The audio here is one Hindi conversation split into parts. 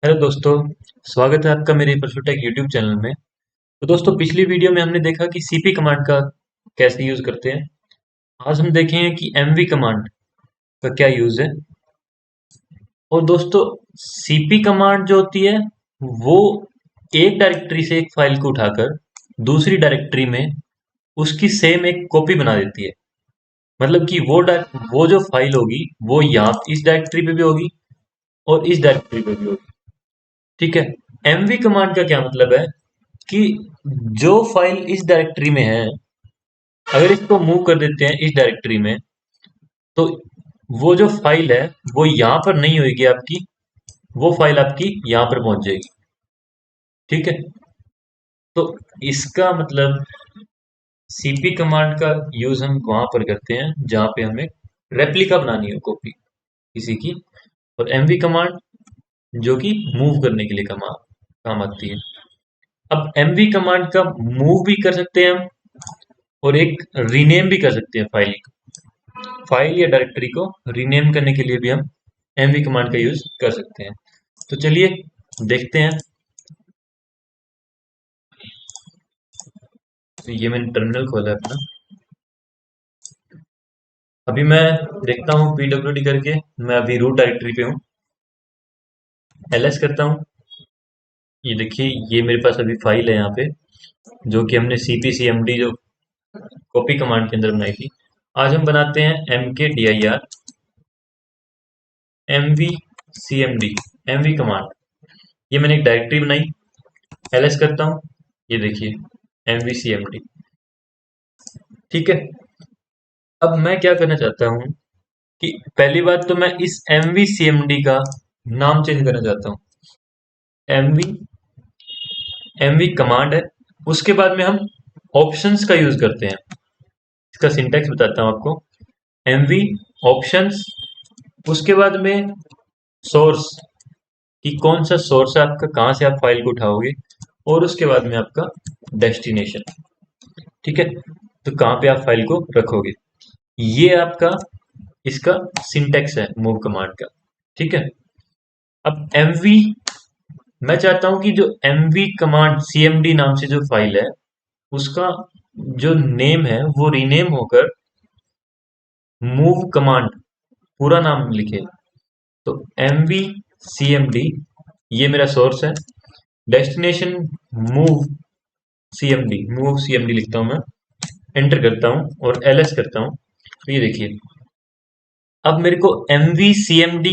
हेलो दोस्तों। स्वागत है आपका मेरे परफेक्ट यूट्यूब चैनल में। तो दोस्तों, पिछली वीडियो में हमने देखा कि सीपी कमांड का कैसे यूज करते हैं। आज हम देखेंगे कि एमवी कमांड का क्या यूज है। और दोस्तों, सीपी कमांड जो होती है वो एक डायरेक्टरी से एक फाइल को उठाकर दूसरी डायरेक्टरी में उसकी सेम एक कॉपी बना देती है। मतलब कि वो जो फाइल होगी वो यहाँ इस डायरेक्टरी पे भी होगी और इस डायरेक्टरी पे भी होगी। ठीक है। एमवी कमांड का क्या मतलब है कि जो फाइल इस डायरेक्टरी में है, अगर इसको मूव कर देते हैं इस डायरेक्टरी में, तो वो जो फाइल है वो यहाँ पर नहीं होगी आपकी, वो फाइल आपकी यहाँ पर पहुंच जाएगी। ठीक है। तो इसका मतलब सीपी कमांड का यूज हम वहां पर करते हैं जहां पे हमें रेप्लिका बनानी हो कॉपी किसी की, और एमवी कमांड जो कि मूव करने के लिए काम आती है। अब एमवी कमांड का मूव भी कर सकते हैं हम, और एक रीनेम भी कर सकते हैं फाइल या डायरेक्टरी को रीनेम करने के लिए भी हम एमवी कमांड का यूज कर सकते हैं। तो चलिए देखते हैं। तो ये मैंने टर्मिनल खोला है अपना। अभी मैं देखता हूँ pwd करके, मैं अभी रूट डायरेक्टरी पे हूँ। ls करता हूँ। ये देखिए, ये मेरे पास अभी फाइल है यहाँ पे, जो कि हमने cpcmd जो कॉपी कमांड के अंदर बनाई थी। आज हम बनाते हैं mkdir mvcmd mv कमांड। ये मैंने एक डायरेक्टरी बनाई, ls करता हूँ। ये देखिए, mvcmd। ठीक है। अब मैं क्या करना चाहता हूँ कि पहली बात तो मैं इस mvcmd का नाम चेंज करना चाहता हूँ। mv mv कमांड है, उसके बाद में हम ऑप्शंस का यूज करते हैं। इसका सिंटैक्स बताता हूँ आपको। mv ऑप्शंस, उसके बाद में सोर्स, कि कौन सा सोर्स है आपका, कहाँ से आप फाइल को उठाओगे, और उसके बाद में आपका डेस्टिनेशन। ठीक है। तो कहाँ पे आप फाइल को रखोगे, ये आपका इसका सिंटैक्स है मूव कमांड का। ठीक है। अब mv, मैं चाहता हूं कि जो mv कमांड cmd नाम से जो फाइल है उसका जो नेम है वो रीनेम होकर मूव कमांड पूरा नाम लिखे। तो mv cmd, ये मेरा सोर्स है। डेस्टिनेशन मूव मूव cmd लिखता हूं मैं, एंटर करता हूं और ls करता हूं। तो ये देखिए, अब मेरे को mvcmd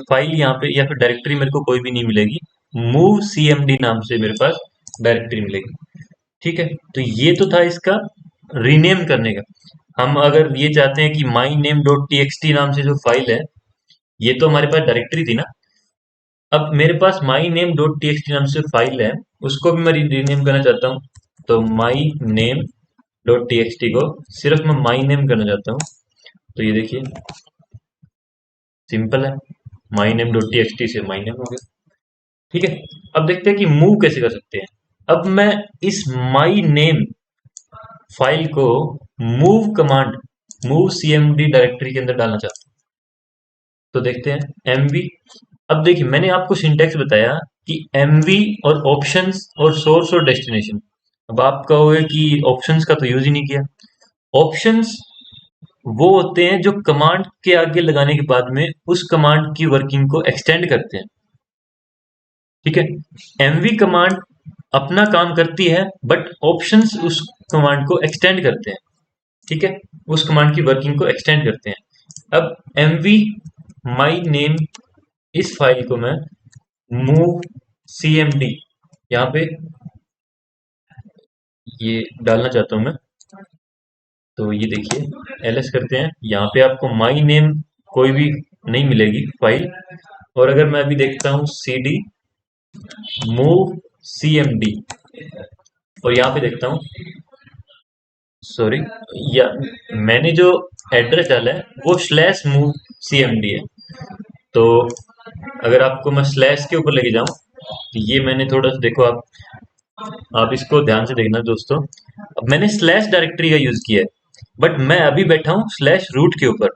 फाइल यहाँ पे या फिर डायरेक्टरी मेरे को कोई भी नहीं मिलेगी। मूव cmd नाम से मेरे पास डायरेक्टरी मिलेगी। ठीक है। तो ये तो था इसका रीनेम करने का। हम अगर ये चाहते हैं कि माई name dot T X T नाम से जो फाइल है, ये तो हमारे पास डायरेक्टरी थी ना। अब मेरे पास my name dot T X T नाम से फाइल है, उसको भी मैं रीनेम करना चाहता हूँ। तो माई name dot T X T को सिर्फ मैं माई नेम करना चाहता हूँ। तो ये देखिए, सिंपल है, माई name dot T X T से माई नेम हो गया। ठीक है। अब देखते हैं कि मूव कैसे कर सकते हैं। अब मैं इस माई नेम फाइल को move command move cmd directory के अंदर डालना चाहता हूँ। तो देखते हैं mv। अब देखिए, मैंने आपको सिंटैक्स बताया कि mv और ऑप्शंस और सोर्स और डेस्टिनेशन। अब आप कहोगे कि ऑप्शंस का तो यूज ही नहीं किया। ऑप्शंस वो होते हैं जो कमांड के आगे लगाने के बाद में उस कमांड की वर्किंग को एक्सटेंड करते हैं। ठीक है। mv कमांड अपना काम करती है, बट ऑप्शंस उस कमांड को एक्सटेंड करते हैं। ठीक है। उस कमांड की वर्किंग को एक्सटेंड करते हैं। अब mv माई नेम, इस फाइल को मैं मूव cmd यहाँ पे ये डालना चाहता हूँ मैं। तो ये देखिए, ls करते हैं, यहाँ पे आपको माई नेम कोई भी नहीं मिलेगी फाइल। और अगर मैं अभी देखता हूँ cd मूव cmd, और यहाँ पे देखता हूँ, सॉरी, या मैंने जो एड्रेस डाला है वो स्लैश मूव cmd है। तो अगर आपको मैं स्लैश के ऊपर लेके जाऊं, तो ये मैंने थोड़ा सा देखो, आप इसको ध्यान से देखना दोस्तों। अब मैंने स्लैश डायरेक्टरी का यूज किया है, बट मैं अभी बैठा हूँ स्लैश रूट के ऊपर।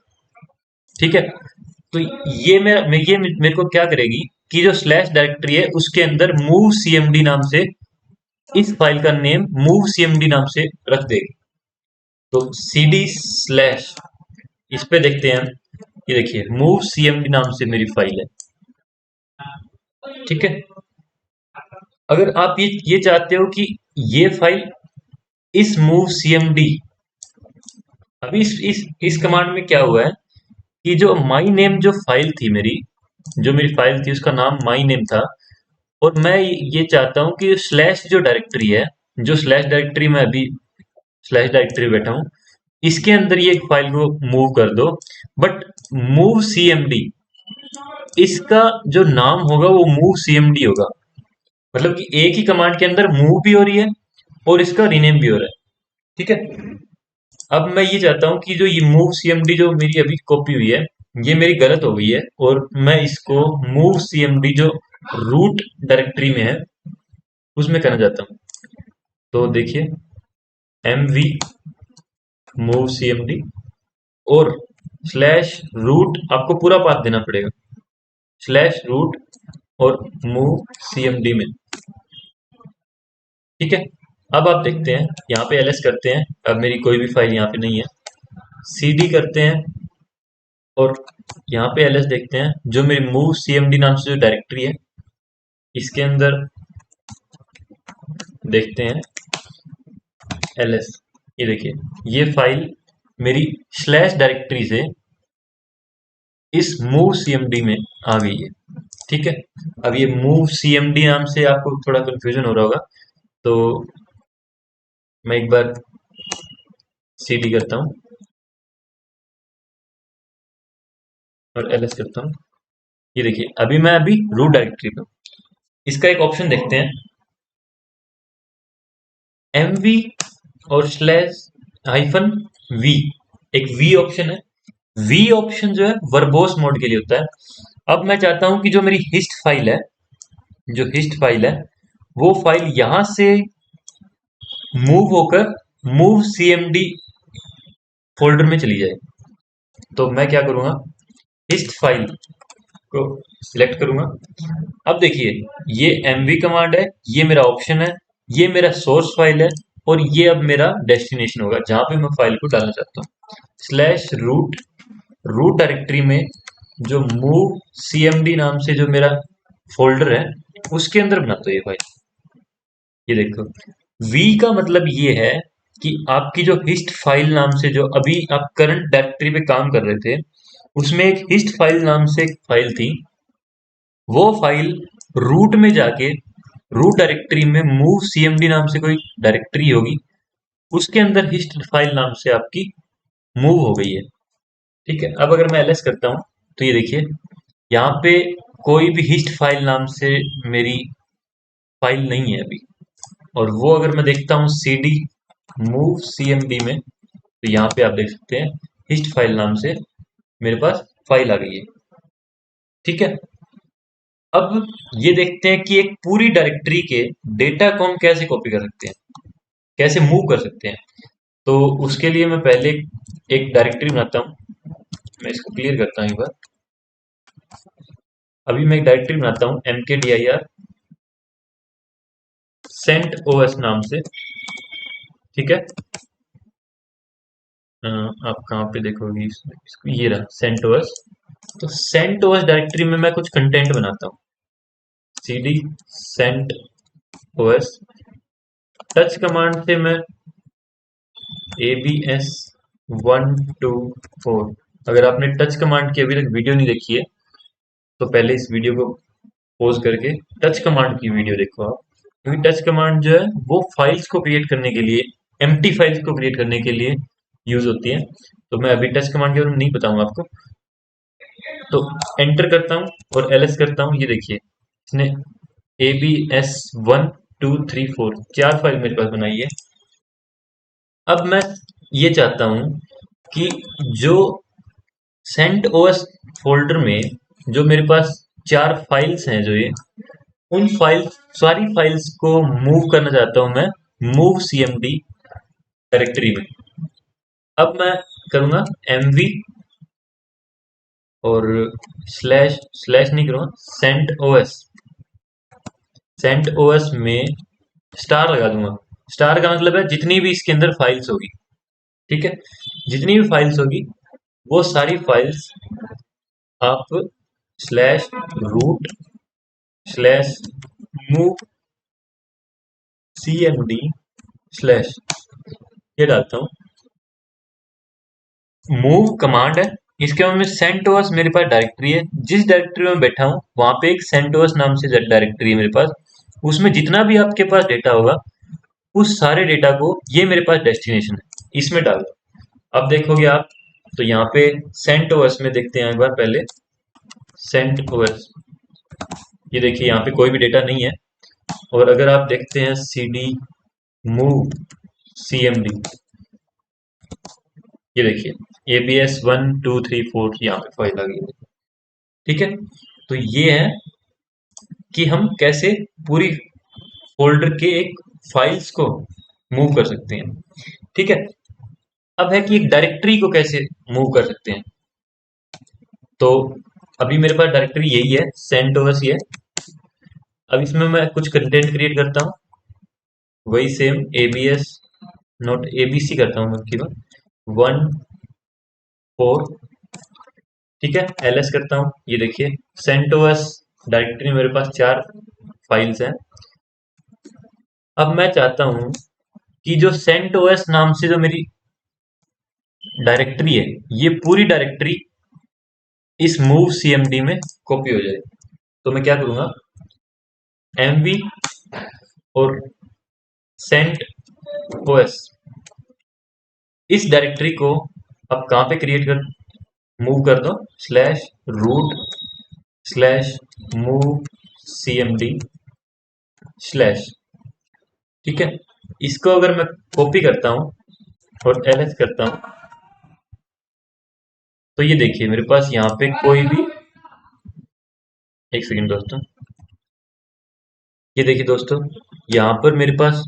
ठीक है। तो ये मेरे को क्या करेगी, की जो स्लैश डायरेक्टरी है उसके अंदर मूव सीएमडी नाम से इस फाइल का नेम मूव सीएमडी नाम से रख देगी। तो cd स्लैश इस पे देखते हैं हम, ये देखिए मूव सीएमडी नाम से मेरी फाइल है। ठीक है, अगर आप ये चाहते हो कि ये फाइल इस मूव सीएमडी, अभी इस कमांड में क्या हुआ है कि जो माई नेम जो फाइल थी मेरी, जो मेरी फाइल थी उसका नाम माई नेम था, और मैं ये चाहता हूं कि स्लैश जो डायरेक्टरी है, जो स्लैश डायरेक्टरी में अभी स्लैश डायरेक्टरी बैठा हूं, इसके अंदर ये फाइल को मूव कर दो। बट मूव सीएमडी, इसका जो नाम होगा वो मूव सीएमडी होगा, मतलब कि एक ही कमांड के अंदर मूव भी हो रही है और इसका रीनेम भी हो रहा है। ठीक है, अब मैं ये चाहता हूं कि जो ये मूव सीएमडी जो मेरी अभी कॉपी हुई है ये मेरी गलत हो गई है, और मैं इसको मूव सीएमडी जो रूट डायरेक्टरी में है उसमें करना चाहता हूं। तो देखिए mv मूव सीएमडी और स्लैश रूट, आपको पूरा पाथ देना पड़ेगा, स्लैश रूट और मूव सीएमडी में। ठीक है, अब आप देखते हैं यहाँ पे ls करते हैं, अब मेरी कोई भी फाइल यहाँ पे नहीं है, cd करते हैं और यहाँ पे ls देखते हैं, जो मेरी मूव cmd नाम से जो डायरेक्टरी है इसके अंदर देखते हैं ls, ये देखिए ये फाइल मेरी स्लैश डायरेक्टरी से इस मूव cmd में आ गई है। ठीक है, अब ये मूव cmd नाम से आपको थोड़ा कंफ्यूजन हो रहा होगा, तो मैं एक बार cd करता हूँ और ls करता हूँ। ये देखिए अभी रूट डायरेक्टरी पे हूं। इसका एक ऑप्शन देखते हैं, mv और स्लैश हाइफन v, एक v ऑप्शन है। v ऑप्शन जो है वर्बोस मोड के लिए होता है। अब मैं चाहता हूं कि जो मेरी हिस्ट फाइल है, जो हिस्ट फाइल है वो फाइल यहां से मूव होकर मूव cmd फोल्डर में चली जाए। तो मैं क्या करूंगा, हिस्ट फाइल को सिलेक्ट करूंगा। अब देखिए ये mv कमांड है, ये मेरा ऑप्शन है, ये मेरा सोर्स फाइल है, और ये अब मेरा डेस्टिनेशन होगा जहां पे मैं फाइल को डालना चाहता हूँ। स्लैश रूट, रूट डायरेक्टरी में जो मूव cmd नाम से जो मेरा फोल्डर है उसके अंदर बनाता हूँ ये फाइल। ये देखो v का मतलब ये है कि आपकी जो हिस्ट फाइल नाम से जो अभी आप करंट डायरेक्टरी पे काम कर रहे थे उसमें एक हिस्ट फाइल नाम से एक फाइल थी, वो फाइल रूट में जाके रूट डायरेक्टरी में मूव cmd नाम से कोई डायरेक्टरी होगी, उसके अंदर हिस्ट फाइल नाम से आपकी मूव हो गई है। ठीक है, अब अगर मैं ls करता हूं तो ये देखिए यहाँ पे कोई भी हिस्ट फाइल नाम से मेरी फाइल नहीं है अभी, और वो अगर मैं देखता हूँ cd मूव cmd में तो यहाँ पे आप देख सकते हैं हिस्ट फाइल नाम से मेरे पास फाइल आ गई है। ठीक है, अब ये देखते हैं कि एक पूरी डायरेक्टरी के डेटा को हम कैसे कॉपी कर सकते हैं, कैसे मूव कर सकते हैं। तो उसके लिए मैं पहले एक डायरेक्टरी बनाता हूँ, मैं इसको क्लियर करता हूँ एक बार। अभी मैं एक डायरेक्टरी बनाता हूँ mkdir CentOS नाम से। ठीक है, आप कहाँ पे देखोगे इसको, ये रहा CentOS। तो CentOS डायरेक्टरी में मैं कुछ कंटेंट बनाता हूँ, cd CentOS, टच कमांड से मैं abs124, अगर आपने टच कमांड की अभी तक वीडियो नहीं देखी है तो पहले इस वीडियो को पॉज करके टच कमांड की वीडियो देखो आप, क्योंकि टच कमांड जो है वो फाइल्स को क्रिएट करने के लिए, एम्प्टी फाइल्स को क्रिएट करने के लिए यूज होती है। तो मैं अभी टच कमांड के बारे में नहीं बताऊंगा आपको। तो एंटर करता हूँ और ls करता हूँ, ये देखिए इसने abs1234 4 फाइल मेरे पास बनाई है। अब मैं ये चाहता हूं कि जो CentOS फोल्डर में जो मेरे पास 4 फाइल्स हैं, जो ये उन फाइल्स, सारी फाइल्स को मूव करना चाहता हूं मैं मूव cmd डायरेक्टरी में। अब मैं करूंगा mv और स्लैश स्लैश नहीं करूँगा, सेंट ओएस में स्टार लगा दूंगा। स्टार का मतलब है जितनी भी इसके अंदर फाइल्स होगी, ठीक है, जितनी भी फाइल्स होगी वो सारी फाइल्स आप slash root slash move cmd slash ये डालता हूँ। मूव कमांड है, इसके बाद में सेंटोस मेरे पास डायरेक्टरी है, जिस डायरेक्टरी में बैठा हूँ वहां पे एक सेंटोस नाम से डायरेक्टरी है मेरे पास। उसमें जितना भी आपके पास डेटा होगा उस सारे डेटा को, ये मेरे पास डेस्टिनेशन है, इसमें डाल दो। अब देखोगे आप तो यहाँ पे सेंटोस में देखते हैं एक बार पहले, सेंटोस, ये देखिए यहाँ पे कोई भी डेटा नहीं है। और अगर आप देखते हैं cd मूव cmd, ये देखिए abs 1 2 3 4 यहाँ पे फाइल आ गई है, ठीक है। तो ये है कि हम कैसे पूरी फोल्डर के एक फाइल्स को मूव कर सकते हैं, ठीक है। अब है कि एक डायरेक्टरी को कैसे मूव कर सकते हैं। तो अभी मेरे पास डायरेक्टरी यही है, सेंटोस ही है। अब इसमें मैं कुछ कंटेंट क्रिएट करता हूँ, वही सेम abs नॉट abc करता हूँ मैं, 1 4, ठीक है, ls करता हूँ। ये देखिए सेंटोस डायरेक्टरी मेरे पास 4 फाइल्स हैं। अब मैं चाहता हूँ कि जो सेंटोस नाम से जो मेरी डायरेक्टरी है, ये पूरी डायरेक्टरी इस मूव cmd में कॉपी हो जाए। तो मैं क्या करूंगा, mv और सेंट ओएस, इस डायरेक्टरी को अब कहाँ पे क्रिएट कर मूव कर दो, slash root slash move cmd slash, ठीक है। इसको अगर मैं कॉपी करता हूँ और ls करता हूँ तो ये देखिए मेरे पास यहाँ पे कोई भी, एक सेकेंड दोस्तों, ये देखिए दोस्तों यहाँ पर मेरे पास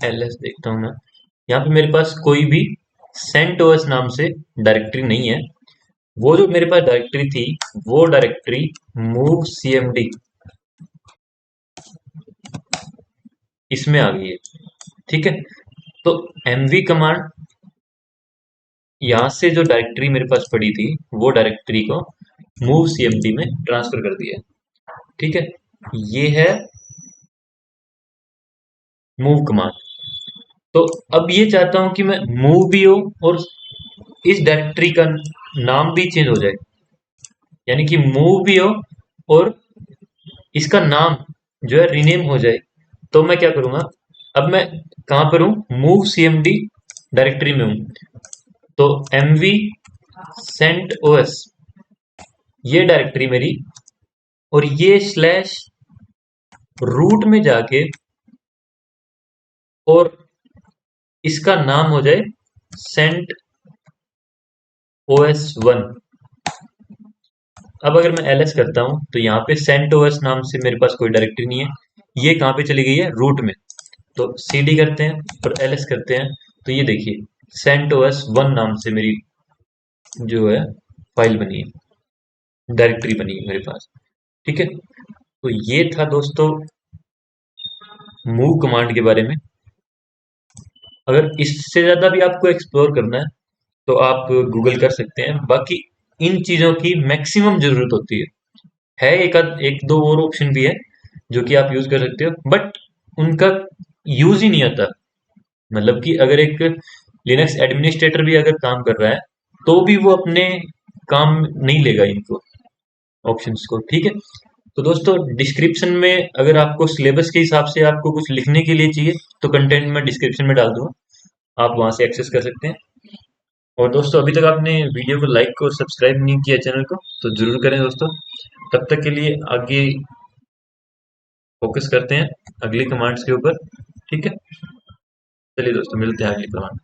ls देखता हूँ मैं, यहाँ पे मेरे पास कोई भी सेंटोस नाम से डायरेक्टरी नहीं है। वो जो मेरे पास डायरेक्टरी थी वो डायरेक्टरी मूव cmd इसमें आ गई है, ठीक है। तो mv कमांड यहाँ से जो डायरेक्टरी मेरे पास पड़ी थी वो डायरेक्टरी को मूव cmd में ट्रांसफर कर दिया है, ठीक है। ये है मूव कमांड। तो अब ये चाहता हूं कि मैं मूव भी हो और इस डायरेक्टरी का नाम भी चेंज हो जाए, यानी कि मूव भी हो और इसका नाम जो है रीनेम हो जाए। तो मैं क्या करूंगा, अब मैं कहां पर हूं, मूव cmd डायरेक्टरी में हूं। तो mv सेंट ओएस ये डायरेक्टरी मेरी, और ये स्लैश रूट में जाके और इसका नाम हो जाए सेंट ओएस 1। अब अगर मैं ls करता हूं तो यहाँ पे सेंट ओएस नाम से मेरे पास कोई डायरेक्टरी नहीं है, ये कहाँ पे चली गई है, रूट में। तो cd करते हैं और ls करते हैं तो ये देखिए सेंट ओएस 1 नाम से मेरी जो है फाइल बनी है, डायरेक्टरी बनी है मेरे पास, ठीक है। तो ये था दोस्तों मूव कमांड के बारे में। अगर इससे ज्यादा भी आपको एक्सप्लोर करना है तो आप गूगल कर सकते हैं। बाकी इन चीजों की मैक्सिमम जरूरत होती है एक दो और ऑप्शन भी है जो कि आप यूज कर सकते हो, बट उनका यूज ही नहीं आता। मतलब कि अगर एक लिनक्स एडमिनिस्ट्रेटर भी अगर काम कर रहा है तो भी वो अपने काम नहीं लेगा इनको ऑप्शंस को, ठीक है। तो दोस्तों डिस्क्रिप्शन में अगर आपको सिलेबस के हिसाब से आपको कुछ लिखने के लिए चाहिए तो कंटेंट मैं डिस्क्रिप्शन में डाल दूंगा, आप वहां से एक्सेस कर सकते हैं। और दोस्तों अभी तक आपने वीडियो को लाइक और सब्सक्राइब नहीं किया चैनल को तो जरूर करें दोस्तों। तब तक के लिए आगे फोकस करते हैं अगली कमांड्स के ऊपर, ठीक है। चलिए दोस्तों मिलते हैं अगली कमांड।